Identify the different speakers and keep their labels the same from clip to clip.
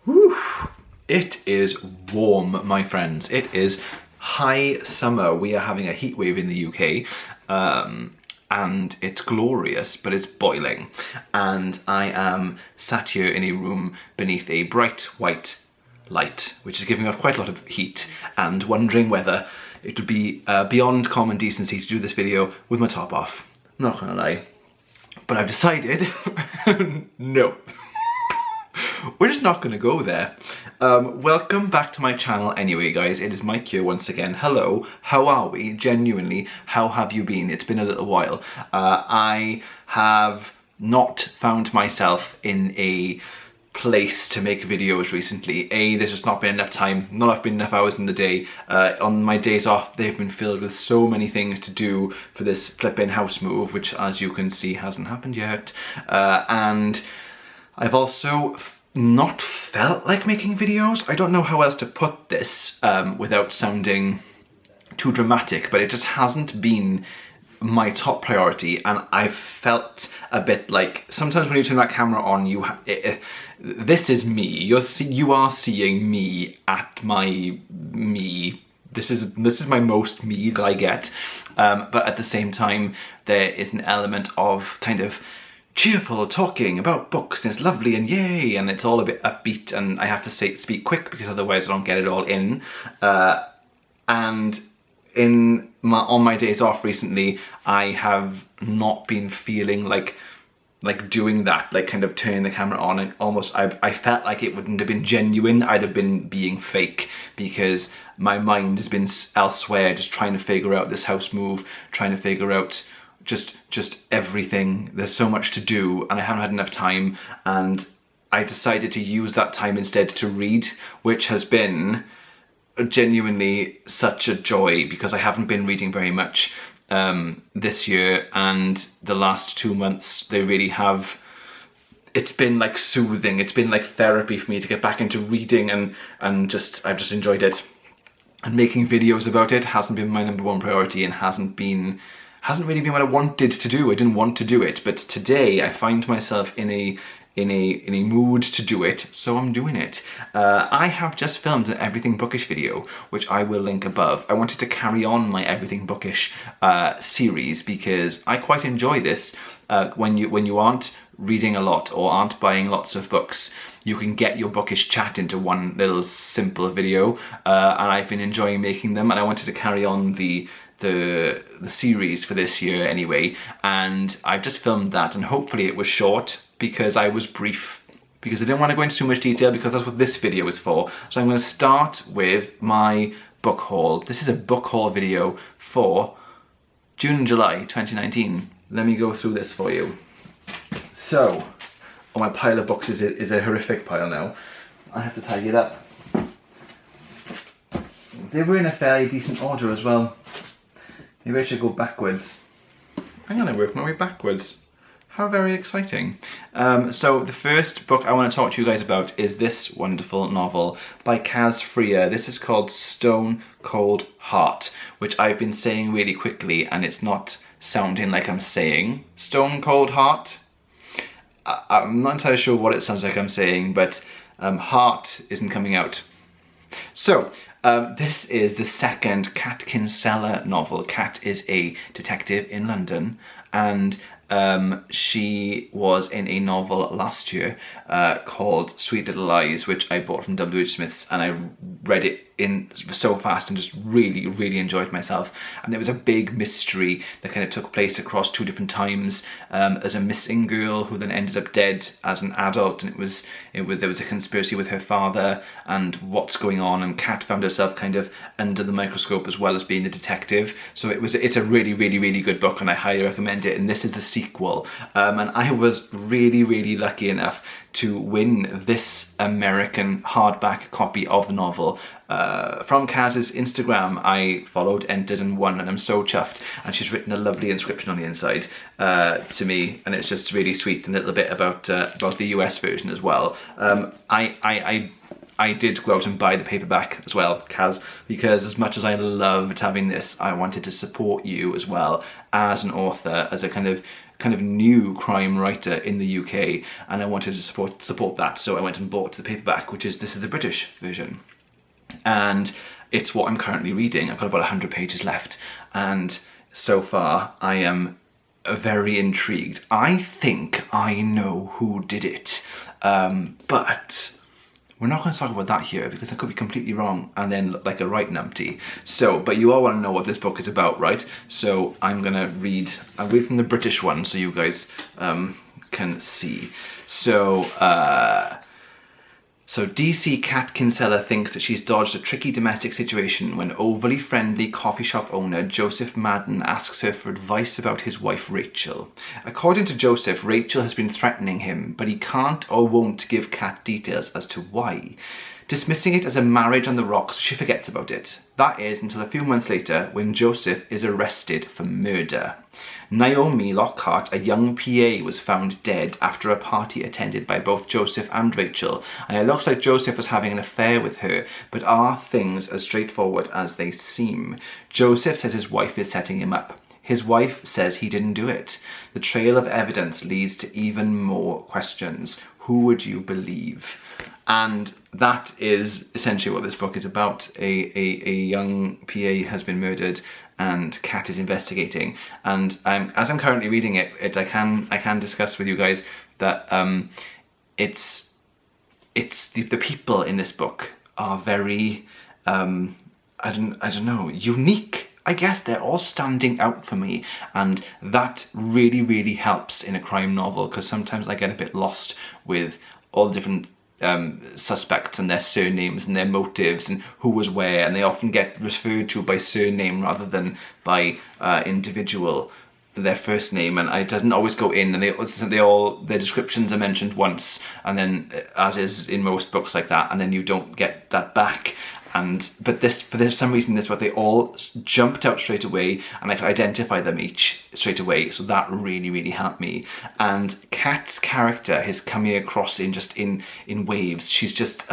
Speaker 1: Whew. It is warm, my friends. It is high summer. We are having a heat wave in the UK, and it's glorious, but it's boiling. And I am sat here in a room beneath a bright white light, which is giving off quite a lot of heat, and wondering whether it would be beyond common decency to do this video with my top off. I'm not gonna lie, but I've decided no. We're just not gonna go there. Welcome back to my channel anyway, guys. It is Mike here once again. Hello, how are we? Genuinely, how have you been? It's been a little while. I have not found myself in a place to make videos recently. There's just not been enough time, not been enough hours in the day. On my days off, they've been filled with so many things to do for this flipping house move, which, as you can see, hasn't happened yet. And I've also not felt like making videos. I don't know how else to put this without sounding too dramatic, but it just hasn't been my top priority, and I've felt a bit like sometimes when you turn that camera on, this is me. You are seeing me at my me. This is my most me that I get, but at the same time, there is an element of kind of cheerful talking about books, and it's lovely and yay, and it's all a bit upbeat, and I have to speak quick because otherwise I don't get it all in. And on my days off recently, I have not been feeling like doing that, like kind of turning the camera on, and almost I felt like it wouldn't have been genuine. I'd have been being fake because my mind has been elsewhere, just trying to figure out this house move, trying to figure out just everything. There's so much to do and I haven't had enough time, and I decided to use that time instead to read, which has been genuinely such a joy because I haven't been reading very much this year, and the last 2 months they really have. It's been like soothing, it's been like therapy for me to get back into reading, and I've just enjoyed it. And making videos about it hasn't been my #1 priority, and hasn't really been what I wanted to do. I didn't want to do it, but today I find myself in a mood to do it, so I'm doing it. I have just filmed an Everything Bookish video, which I will link above. I wanted to carry on my Everything Bookish series because I quite enjoy this. When you aren't reading a lot or aren't buying lots of books, you can get your bookish chat into one little simple video, and I've been enjoying making them, and I wanted to carry on the series for this year anyway, and I've just filmed that, and hopefully it was short because I was brief, because I didn't want to go into too much detail because that's what this video is for. So I'm going to start with my book haul. This is a book haul video for June and July 2019. Let me go through this for you. So, my pile of books is a horrific pile now. I have to tidy it up. They were in a fairly decent order as well. Maybe I should go backwards. I'm going to work my way backwards. How very exciting. So the first book I want to talk to you guys about is this wonderful novel by Frear. This is called Stone Cold Heart, which I've been saying really quickly, and it's not sounding like I'm saying Stone Cold Heart. I'm not entirely sure what it sounds like I'm saying, but heart isn't coming out. So, this is the second Kat Kinsella novel. Kat is a detective in London, and she was in a novel last year called Sweet Little Lies, which I bought from W.H. Smith's, and I read it in so fast and just really enjoyed myself. And there was a big mystery that kind of took place across 2 different times. There's a missing girl who then ended up dead as an adult, and there was a conspiracy with her father and what's going on, and Kat found herself kind of under the microscope as well as being the detective. So it's a really good book, and I highly recommend it. And this is the sequel, and I was really lucky enough to win this American hardback copy of the novel from Kaz's Instagram. I followed, entered and won, and I'm so chuffed. And she's written a lovely inscription on the inside to me, and it's just really sweet, and a little bit about the US version as well. I did go out and buy the paperback as well, Kaz, because as much as I loved having this, I wanted to support you as well as an author, as a kind of kind of new crime writer in the UK, and I wanted to support that, so I went and bought the paperback, this is the British version. And it's what I'm currently reading. I've got about 100 pages left, and so far I am very intrigued. I think I know who did it, but we're not going to talk about that here because I could be completely wrong and then look like a right numpty. So, but you all want to know what this book is about, right? So I'll read from the British one so you guys can see. So DC cat Kinsella thinks that she's dodged a tricky domestic situation when overly friendly coffee shop owner Joseph Madden asks her for advice about his wife Rachel. According to Joseph, Rachel has been threatening him, but he can't or won't give Cat details as to why. Dismissing it as a marriage on the rocks, she forgets about it. That is until a few months later when Joseph is arrested for murder. Naomi Lockhart, a young PA, was found dead after a party attended by both Joseph and Rachel, and it looks like Joseph was having an affair with her, but are things as straightforward as they seem? Joseph says his wife is setting him up. His wife says he didn't do it. The trail of evidence leads to even more questions. Who would you believe? And that is essentially what this book is about. A young PA has been murdered and Cat is investigating. And as I'm currently reading it, I can discuss with you guys that it's the people in this book are very I don't know, unique. I guess they're all standing out for me, and that really, really helps in a crime novel, because sometimes I get a bit lost with all the different suspects and their surnames and their motives and who was where, and they often get referred to by surname rather than by individual, their first name, and it doesn't always go in, and their descriptions are mentioned once, and then as is in most books like that, and then you don't get that back. But for some reason, this book, they all jumped out straight away, and I could identify them each straight away. So that really, really helped me. And Kat's character is coming across in waves. She's just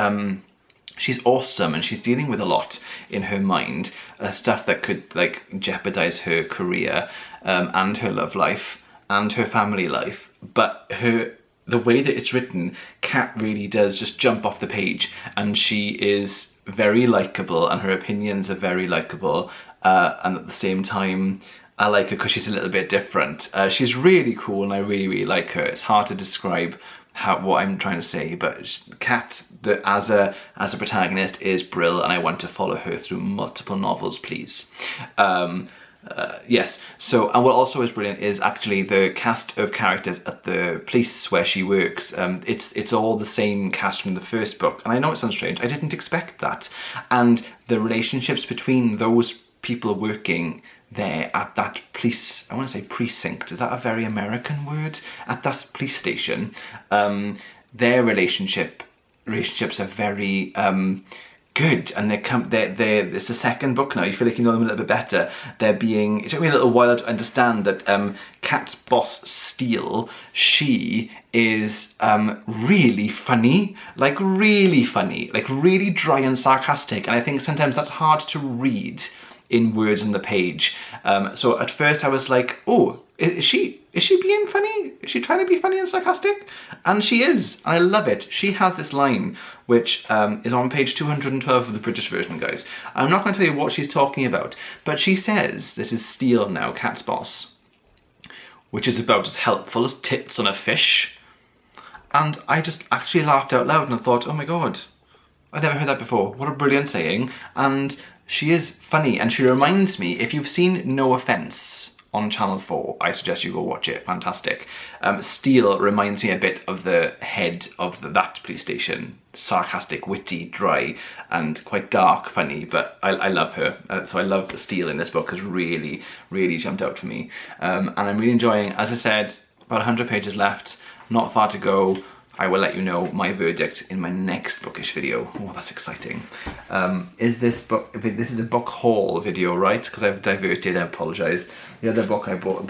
Speaker 1: she's awesome, and she's dealing with a lot in her mind, stuff that could like jeopardize her career and her love life and her family life. But the way that it's written, Kat really does just jump off the page, and she is very likeable, and her opinions are very likeable, and at the same time I like her because she's a little bit different. She's really cool, and I really, really like her. It's hard to describe what I'm trying to say, but Kat, as a protagonist, is brilliant, and I want to follow her through multiple novels, please. Yes, so, and what also is brilliant is actually the cast of characters at the police where she works. It's all the same cast from the first book, and I know it sounds strange, I didn't expect that. And the relationships between those people working there at that police, I want to say precinct, is that a very American word? At that police station, their relationships are very good, and it's the second book now, you feel like you know them a little bit better. It took me a little while to understand that Kat's boss, Steele, she is really funny, like really dry and sarcastic, and I think sometimes that's hard to read in words on the page. So at first I was like, oh, is she being funny? Is she trying to be funny and sarcastic? And she is, and I love it. She has this line, which is on page 212 of the British version, guys. I'm not going to tell you what she's talking about, but she says, this is Steele now, Kat's boss, which is about as helpful as tits on a fish. And I just actually laughed out loud, and I thought, oh my god, I'd never heard that before. What a brilliant saying. And she is funny, and she reminds me, if you've seen No Offence on Channel 4, I suggest you go watch it, fantastic. Steele reminds me a bit of the head of that police station. Sarcastic, witty, dry, and quite dark, funny, but I love her. So I love Steele in this book, has really, really jumped out for me. And I'm really enjoying, as I said, about 100 pages left, not far to go. I will let you know my verdict in my next bookish video. Oh, that's exciting. Is this book, this is a book haul video, right? Because I've diverted, I apologise. The other book I bought,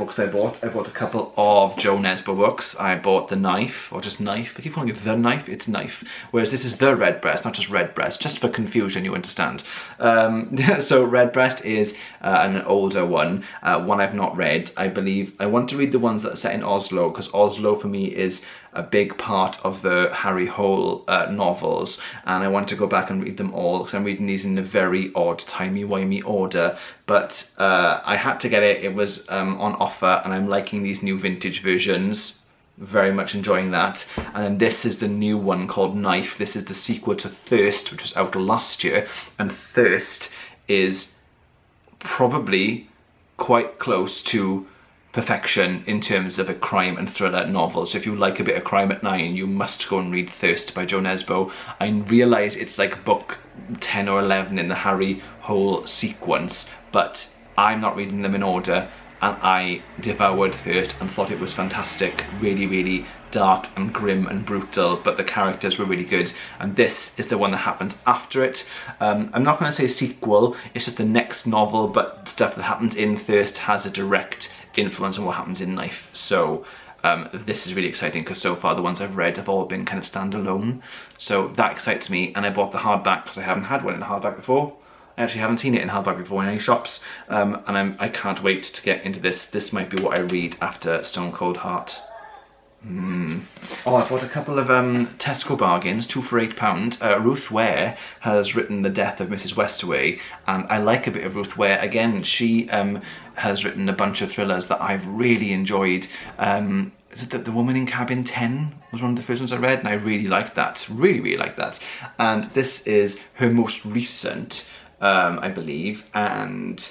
Speaker 1: I bought a couple of Jo Nesbo books. I bought The Knife, or just Knife. I keep calling it The Knife, it's Knife. Whereas this is The Redbreast, not just Redbreast, just for confusion, you understand. So Redbreast is an older one I've not read. I believe, I want to read the ones that are set in Oslo, because Oslo for me is a big part of the Harry Hole novels, and I want to go back and read them all because I'm reading these in a very odd timey-wimey order, but I had to get it. It was on offer, and I'm liking these new vintage versions, very much enjoying that. And then this is the new one called Knife. This is the sequel to Thirst, which was out last year, and Thirst is probably quite close to perfection in terms of a crime and thriller novel. So if you like a bit of crime at night, you must go and read Thirst by Jo Nesbo. I realise it's like book 10 or 11 in the Harry Hole sequence, but I'm not reading them in order, and I devoured Thirst and thought it was fantastic. Really, really dark and grim and brutal, but the characters were really good, and this is the one that happens after it. I'm not going to say sequel, it's just the next novel, but stuff that happens in Thirst has a direct influence on what happens in Knife. So this is really exciting, because so far the ones I've read have all been kind of standalone, so that excites me. And I bought the hardback because I haven't had one in hardback before. I actually haven't seen it in hardback before in any shops, and I can't wait to get into this. This might be what I read after Stone Cold Heart. Oh, I bought a couple of Tesco bargains, 2 for £8. Ruth Ware has written The Death of Mrs Westaway, and I like a bit of Ruth Ware. Again, she has written a bunch of thrillers that I've really enjoyed. Is it The Woman in Cabin 10 was one of the first ones I read, and I really liked that. Really, really liked that. And this is her most recent, I believe, and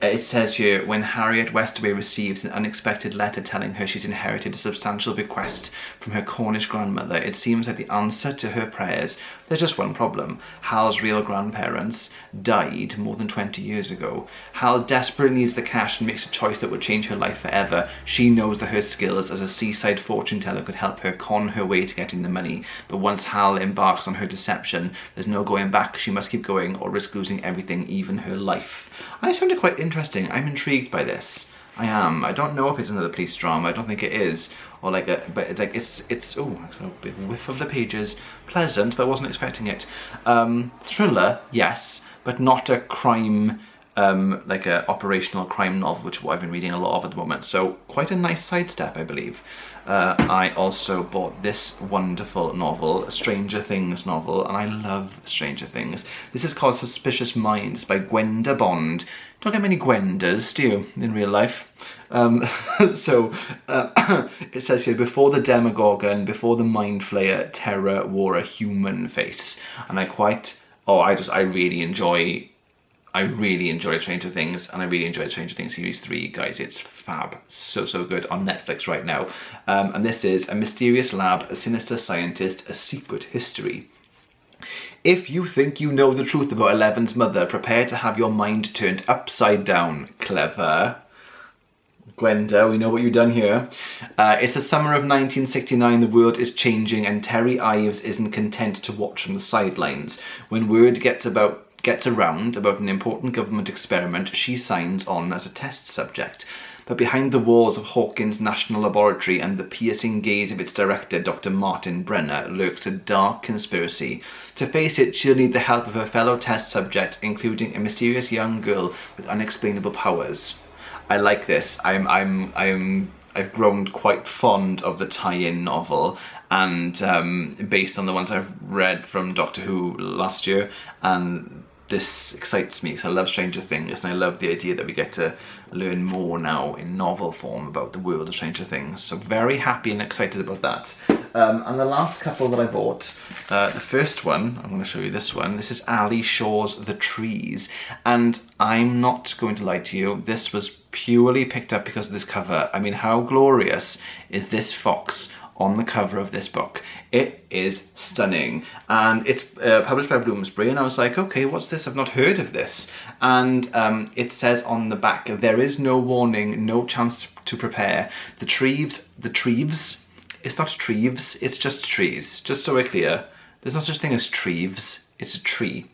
Speaker 1: it says here, when Harriet Westaway receives an unexpected letter telling her she's inherited a substantial bequest from her Cornish grandmother, it seems like the answer to her prayers. There's just one problem. Hal's real grandparents died more than 20 years ago. Hal desperately needs the cash and makes a choice that would change her life forever. She knows that her skills as a seaside fortune teller could help her con her way to getting the money. But once Hal embarks on her deception, there's no going back. She must keep going or risk losing everything, even her life. I found it quite interesting. I'm intrigued by this. I am. I don't know if it's another police drama. I don't think it is. Or like a, but it's like, it's oh, a bit whiff of the pages. Pleasant, but I wasn't expecting it. Thriller, yes, but not a crime, like a operational crime novel, which is what I've been reading a lot of at the moment. So quite a nice sidestep, I believe. I also bought this wonderful novel, a Stranger Things novel, and I love Stranger Things. This is called Suspicious Minds by Gwenda Bond. Don't get many Gwendas, do you, in real life? It says here, before the Demogorgon, before the Mind Flayer, terror wore a human face. And I really enjoy Stranger Things, and I really enjoyed Stranger Things Series 3, guys. It's fab. So, so good on Netflix right now. And this is a mysterious lab, a sinister scientist, a secret history. If you think you know the truth about Eleven's mother, prepare to have your mind turned upside down. Clever. Gwenda, we know what you've done here. It's the summer of 1969, the world is changing, and Terry Ives isn't content to watch from the sidelines. When word gets around about an important government experiment, she signs on as a test subject. But behind the walls of Hawkins National Laboratory and the piercing gaze of its director, Dr. Martin Brenner, lurks a dark conspiracy. To face it, she'll need the help of her fellow test subject, including a mysterious young girl with unexplainable powers. I like this. I've grown quite fond of the tie-in novel, and based on the ones I've read from Doctor Who last year, and this excites me because I love Stranger Things, and I love the idea that we get to learn more now in novel form about the world of Stranger Things. So very happy and excited about that. And the last couple that I bought, the first one, I'm going to show you this one. This is Ali Shaw's The Trees, and I'm not going to lie to you, this was purely picked up because of this cover. I mean, how glorious is this fox on the cover of this book? It is stunning, and it's published by Bloomsbury, and I was like, okay, what's this? I've not heard of this. And it says on the back, there is no warning, no chance to prepare. The Treves It's not trees, it's just trees. Just so we're clear, there's no such thing as trees, it's a tree.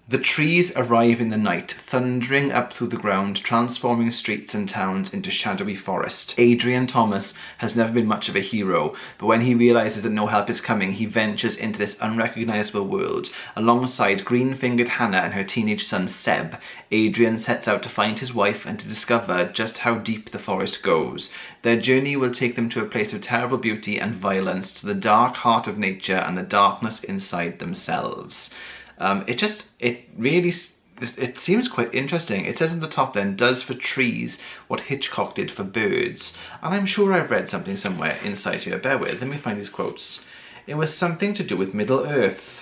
Speaker 1: The trees arrive in the night, thundering up through the ground, transforming streets and towns into shadowy forest. Adrian Thomas has never been much of a hero, but when he realises that no help is coming, he ventures into this unrecognisable world. Alongside green-fingered Hannah and her teenage son Seb, Adrian sets out to find his wife and to discover just how deep the forest goes. Their journey will take them to a place of terrible beauty and violence, to the dark heart of nature and the darkness inside themselves. It seems quite interesting. It says in the top then, does for trees what Hitchcock did for birds. And I'm sure I've read something somewhere inside here. Bear with, let me find these quotes. It was something to do with Middle Earth.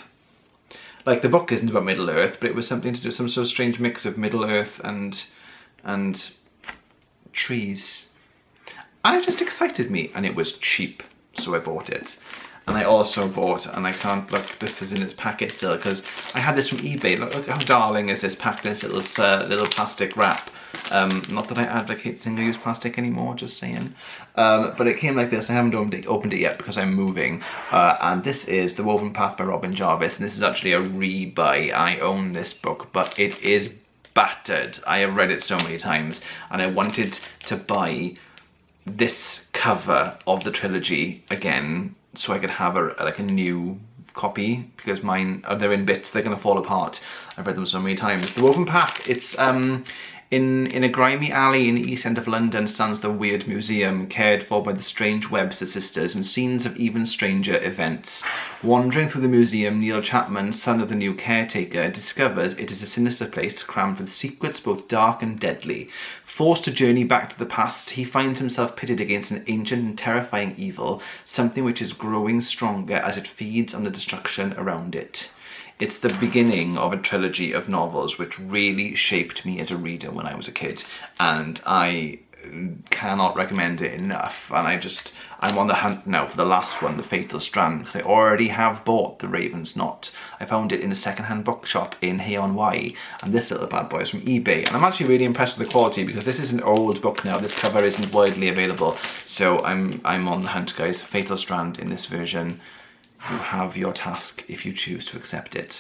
Speaker 1: Like, the book isn't about Middle Earth, but it was something to do, some sort of strange mix of Middle Earth and trees. And it just excited me, and it was cheap, so I bought it. And I also bought, and I can't look, this is in its packet still, because I had this from eBay. Look how darling is this packed in this little plastic wrap. Not that I advocate single-use plastic anymore, just saying. But it came like this. I haven't opened it yet because I'm moving. And this is The Woven Path by Robin Jarvis, and this is actually a re-buy. I own this book, but it is battered. I have read it so many times, and I wanted to buy this cover of the trilogy again, so I could have a new copy, because mine, they're in bits, they're gonna fall apart. I've read them so many times. The Woven Path, it's in a grimy alley in the East End of London stands the Weird Museum, cared for by the strange Webster sisters, and scenes of even stranger events. Wandering through the museum, Neil Chapman, son of the new caretaker, discovers it is a sinister place crammed with secrets both dark and deadly. Forced to journey back to the past, he finds himself pitted against an ancient and terrifying evil, something which is growing stronger as it feeds on the destruction around it. It's the beginning of a trilogy of novels which really shaped me as a reader when I was a kid, and I cannot recommend it enough. And I'm on the hunt now for the last one, The Fatal Strand, because I already have bought The Raven's Knot. I found it in a second-hand bookshop in Hay-on-Wye, and this little bad boy is from eBay. And I'm actually really impressed with the quality, because this is an old book now. This cover isn't widely available, so I'm on the hunt, guys. Fatal Strand in this version. You have your task if you choose to accept it.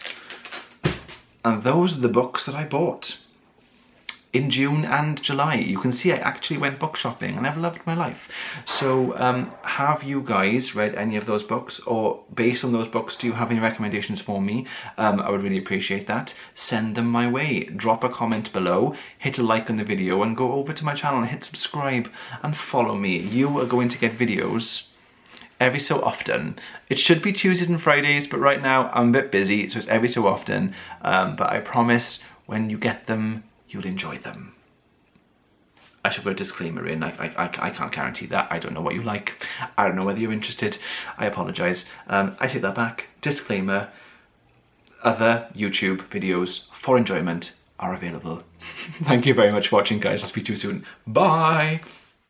Speaker 1: And those are the books that I bought in June and July. You can see I actually went book shopping, and I've loved my life. So have you guys read any of those books, or based on those books, do you have any recommendations for me? I would really appreciate that. Send them my way. Drop a comment below, hit a like on the video, and go over to my channel and hit subscribe and follow me. You are going to get videos every so often. It should be Tuesdays and Fridays, but right now I'm a bit busy, so it's every so often. But I promise when you get them, you'll enjoy them. I should put a disclaimer in. I can't guarantee that. I don't know what you like. I don't know whether you're interested. I apologise. I take that back. Disclaimer. Other YouTube videos for enjoyment are available. Thank you very much for watching, guys. I'll speak to you soon. Bye!